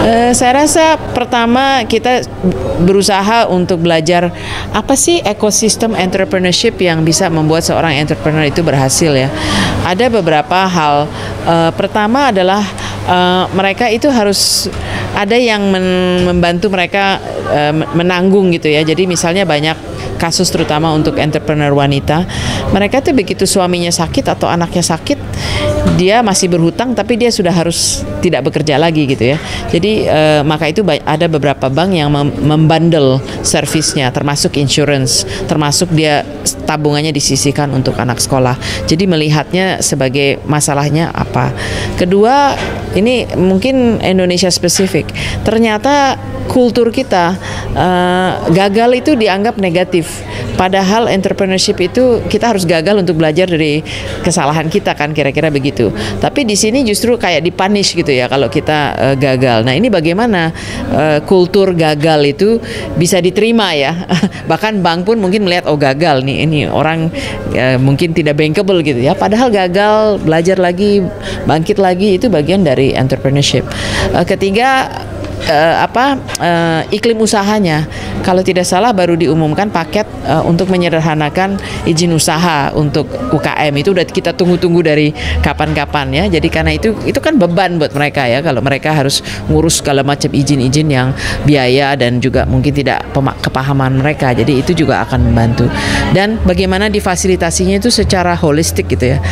Saya rasa pertama kita berusaha untuk belajar apa sih ekosistem entrepreneurship yang bisa membuat seorang entrepreneur itu berhasil ya. Ada beberapa hal. Pertama adalah mereka itu harus ada yang membantu mereka menanggung gitu ya. Jadi misalnya banyak kasus terutama untuk entrepreneur wanita, mereka tuh begitu suaminya sakit atau anaknya sakit, dia masih berhutang tapi dia sudah harus tidak bekerja lagi gitu ya. Jadi maka itu ada beberapa bank yang membundle servisnya, termasuk insurance, termasuk dia tabungannya disisihkan untuk anak sekolah. Jadi melihatnya sebagai masalahnya apa. Kedua, ini mungkin Indonesia spesifik. Ternyata kultur kita gagal itu dianggap negatif. Padahal entrepreneurship itu kita harus gagal untuk belajar dari kesalahan kita kan, kira-kira begitu. Tapi di sini justru kayak dipunish gitu ya kalau kita gagal. Nah ini bagaimana kultur gagal itu bisa diterima ya. Bahkan bank pun mungkin melihat oh gagal nih, ini orang mungkin tidak bankable gitu ya. Padahal gagal, belajar lagi, bangkit lagi, itu bagian dari entrepreneurship. Ketiga, iklim usahanya. Kalau tidak salah baru diumumkan paket untuk menyederhanakan izin usaha untuk UKM. Itu udah kita tunggu-tunggu dari kapan-kapan ya. Jadi karena itu kan beban buat mereka ya, kalau mereka harus ngurus segala macam izin-izin yang biaya dan juga mungkin tidak kepahaman mereka. Jadi itu juga akan membantu. Dan bagaimana difasilitasinya itu secara holistik gitu ya.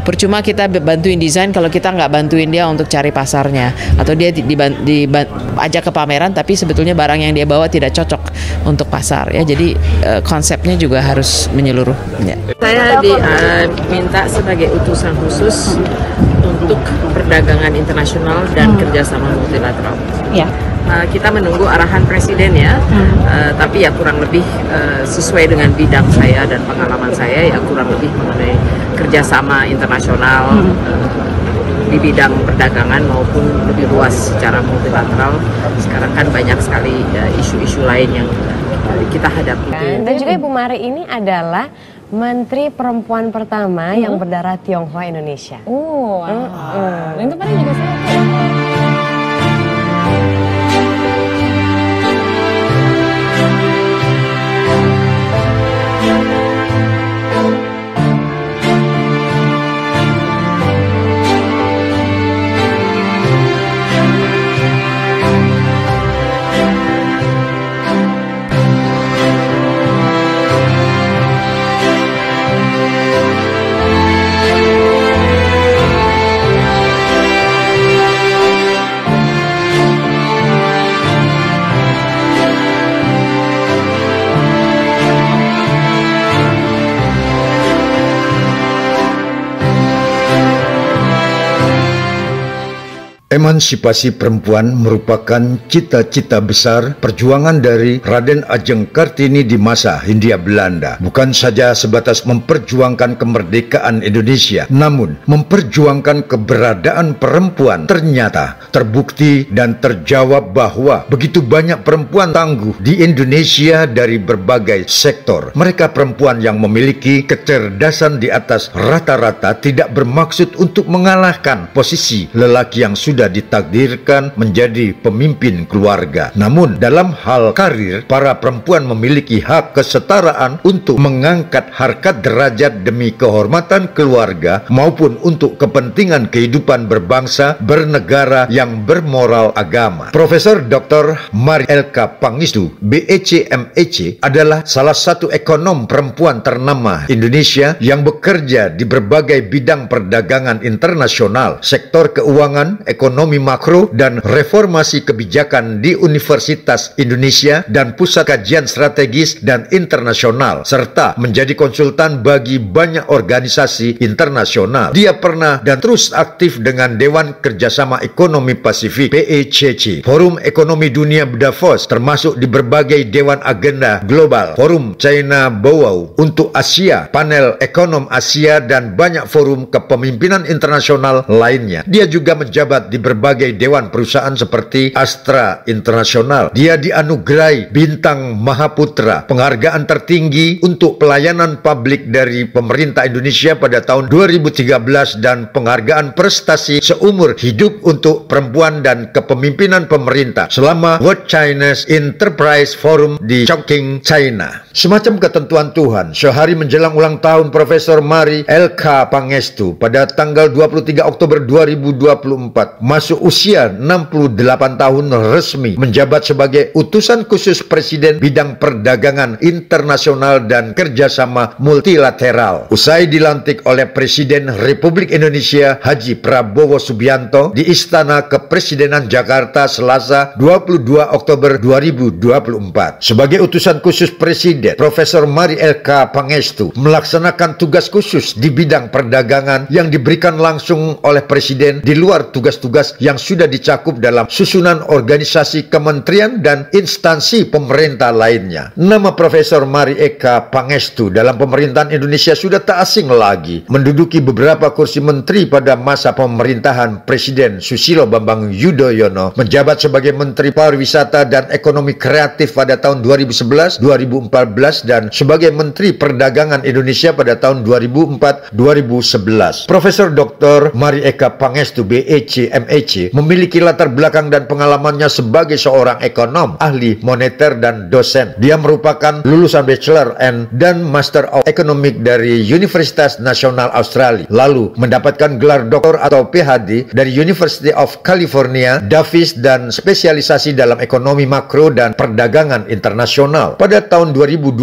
Percuma kita bantuin desain kalau kita nggak bantuin dia untuk cari pasarnya, atau dia ajak ke pameran tapi sebetulnya barang yang dia bawa tidak cocok untuk pasar ya. Jadi konsepnya juga harus menyeluruh ya. Saya diminta sebagai utusan khusus untuk perdagangan internasional dan kerjasama multilateral ya. Kita menunggu arahan presiden ya, tapi ya kurang lebih sesuai dengan bidang saya dan pengalaman saya ya, kurang lebih mengenai kerjasama internasional di bidang perdagangan maupun lebih luas secara multilateral. Sekarang kan banyak sekali isu-isu lain yang kita hadapi. Dan juga Ibu Mari ini adalah Menteri Perempuan pertama yang berdarah Tionghoa Indonesia. Dan kemarin juga saya Emansipasi perempuan merupakan cita-cita besar perjuangan dari Raden Ajeng Kartini di masa Hindia Belanda. Bukan saja sebatas memperjuangkan kemerdekaan Indonesia, namun memperjuangkan keberadaan perempuan. Ternyata terbukti dan terjawab bahwa begitu banyak perempuan tangguh di Indonesia dari berbagai sektor. Mereka perempuan yang memiliki kecerdasan di atas rata-rata, tidak bermaksud untuk mengalahkan posisi lelaki yang sudah ditakdirkan menjadi pemimpin keluarga. Namun dalam hal karir, para perempuan memiliki hak kesetaraan untuk mengangkat harkat derajat demi kehormatan keluarga maupun untuk kepentingan kehidupan berbangsa bernegara yang bermoral agama. Profesor Dr. Mari Elka Pangistu, BEC MEC, adalah salah satu ekonom perempuan ternama Indonesia yang bekerja di berbagai bidang perdagangan internasional, sektor keuangan, ekonomi makro, dan reformasi kebijakan di Universitas Indonesia dan Pusat Kajian Strategis dan Internasional, serta menjadi konsultan bagi banyak organisasi internasional. Dia pernah dan terus aktif dengan Dewan Kerjasama Ekonomi Pasifik (PECC), Forum Ekonomi Dunia Davos, termasuk di berbagai dewan agenda global, Forum China Bowau untuk Asia, Panel Ekonom Asia, dan banyak forum kepemimpinan internasional lainnya. Dia juga menjabat di berbagai dewan perusahaan seperti Astra Internasional. Dia dianugerahi Bintang Mahaputra, penghargaan tertinggi untuk pelayanan publik dari pemerintah Indonesia pada tahun 2013, dan penghargaan prestasi seumur hidup untuk perempuan dan kepemimpinan pemerintah selama World Chinese Enterprise Forum di Chongqing, China. Semacam ketentuan Tuhan, sehari menjelang ulang tahun Profesor Mari LK Pangestu pada tanggal 23 Oktober 2024, masuk usia 68 tahun resmi menjabat sebagai utusan khusus Presiden bidang perdagangan internasional dan kerjasama multilateral. Usai dilantik oleh Presiden Republik Indonesia Haji Prabowo Subianto di Istana Kepresidenan Jakarta Selasa 22 Oktober 2024. Sebagai utusan khusus Presiden, Profesor Mari LK Pangestu melaksanakan tugas khusus di bidang perdagangan yang diberikan langsung oleh Presiden di luar tugas-tugas yang sudah dicakup dalam susunan organisasi kementerian dan instansi pemerintah lainnya. Nama Profesor Mari Eka Pangestu dalam pemerintahan Indonesia sudah tak asing lagi, menduduki beberapa kursi menteri pada masa pemerintahan Presiden Susilo Bambang Yudhoyono, menjabat sebagai Menteri Pariwisata dan Ekonomi Kreatif pada tahun 2011, 2014, dan sebagai Menteri Perdagangan Indonesia pada tahun 2004-2011. Profesor Dr. Mari Eka Pangestu BEC MEC memiliki latar belakang dan pengalamannya sebagai seorang ekonom, ahli moneter, dan dosen. Dia merupakan lulusan Bachelor dan Master of Economic dari Universitas Nasional Australia, lalu mendapatkan gelar doktor atau PhD dari University of California, Davis, dan spesialisasi dalam ekonomi makro dan perdagangan internasional. Pada tahun 2020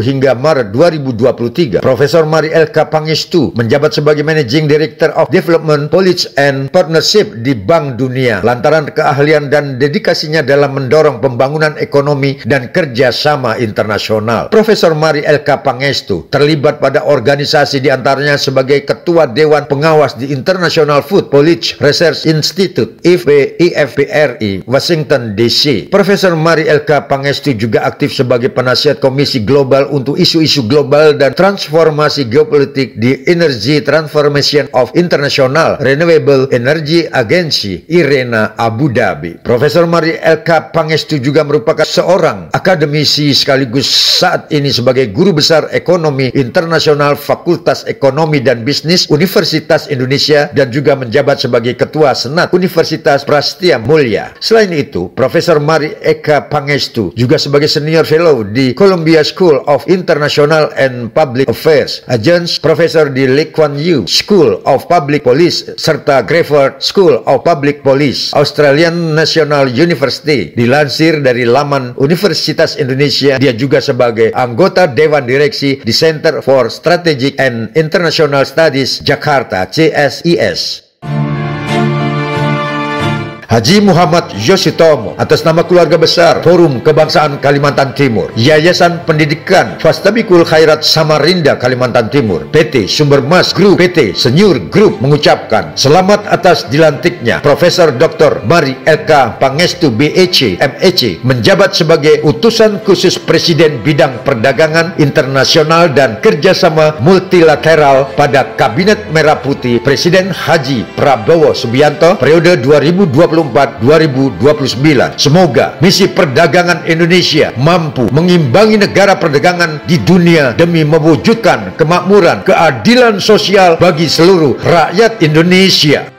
hingga Maret 2023, Profesor Mari LK Pangestu menjabat sebagai Managing Director of Development Policy and Partnership di Bank Dunia lantaran keahlian dan dedikasinya dalam mendorong pembangunan ekonomi dan kerjasama internasional. Profesor Mari LK Pangestu terlibat pada organisasi diantaranya sebagai Ketua Dewan Pengawas di International Food Policy Research Institute IFPRI, Washington DC. Profesor Mari LK Pangestu juga aktif sebagai penasihat Komisi Global untuk isu-isu global dan transformasi geopolitik di Energy Transformation of International Renewable Energy Agency IRENA Abu Dhabi. Profesor Mari LK Pangestu juga merupakan seorang akademisi sekaligus saat ini sebagai Guru Besar Ekonomi Internasional Fakultas Ekonomi dan Bisnis Universitas Indonesia dan juga menjabat sebagai Ketua Senat Universitas Prastia Mulia. Selain itu, Profesor Mari Eka Pangestu juga sebagai Senior Fellow di Columbia School of International and Public Affairs, Adjunct Professor di Lee Kuan Yew School of Public Policy, serta Crawford School of Public Policy, Australian National University. Dilansir dari laman Universitas Indonesia, dia juga sebagai anggota Dewan Direksi di Center for Strategic and International Studies Jakarta, CSIS. Haji Muhammad Yoshitomo atas nama keluarga besar Forum Kebangsaan Kalimantan Timur, Yayasan Pendidikan Fastabikul Khairat Samarinda Kalimantan Timur, PT Sumber Mas Group, PT Senyur Group mengucapkan selamat atas dilantiknya Profesor Dr. Mari LK Pangestu BEC MEC menjabat sebagai utusan khusus Presiden bidang perdagangan internasional dan kerjasama multilateral pada Kabinet Merah Putih Presiden Haji Prabowo Subianto periode 2024-2029. Semoga misi perdagangan Indonesia mampu mengimbangi negara perdagangan di dunia demi mewujudkan kemakmuran, keadilan sosial bagi seluruh rakyat Indonesia.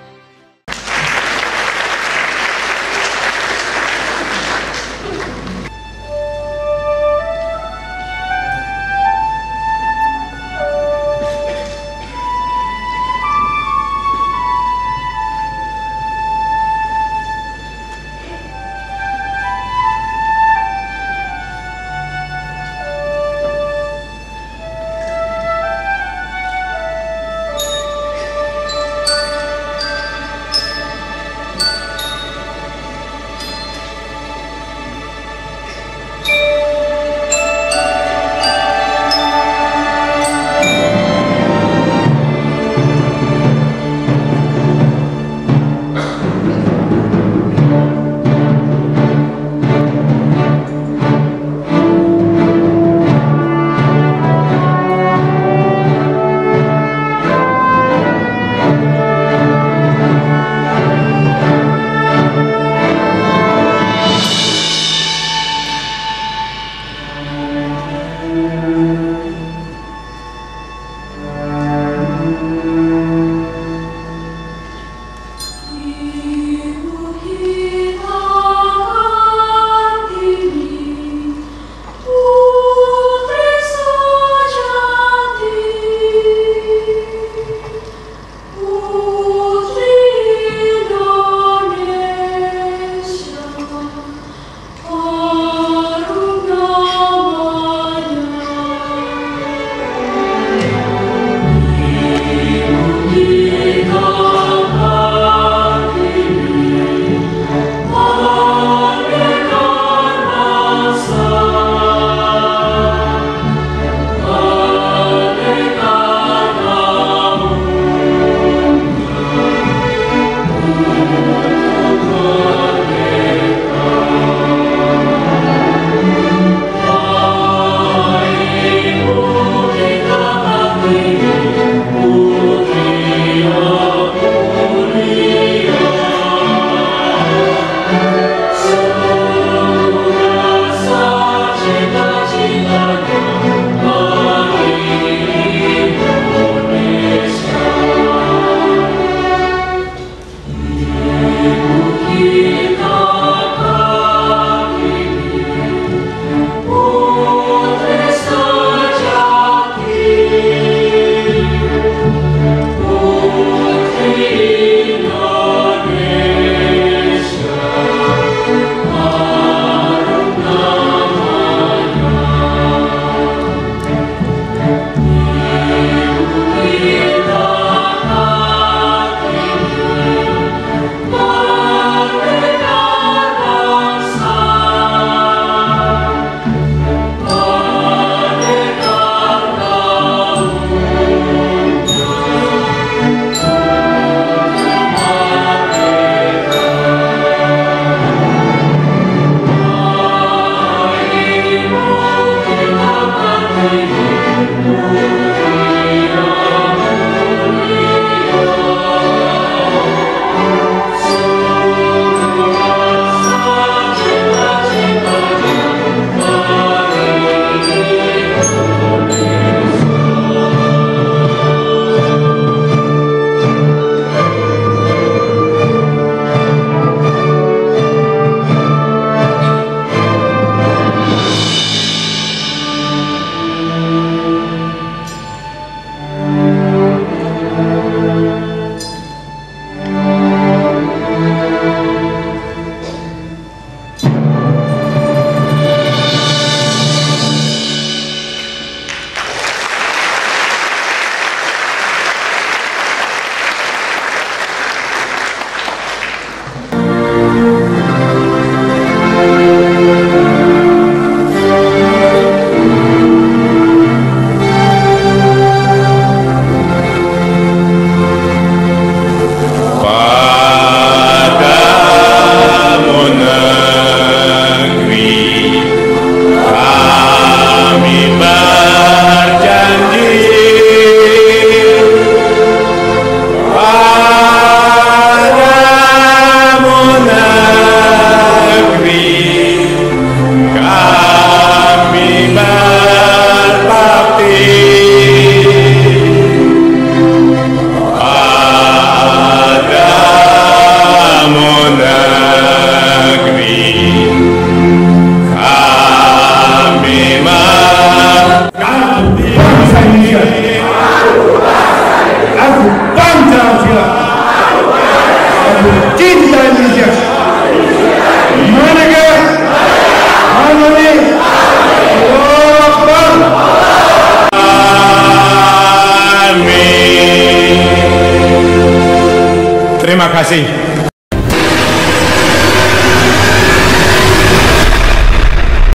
Terima kasih.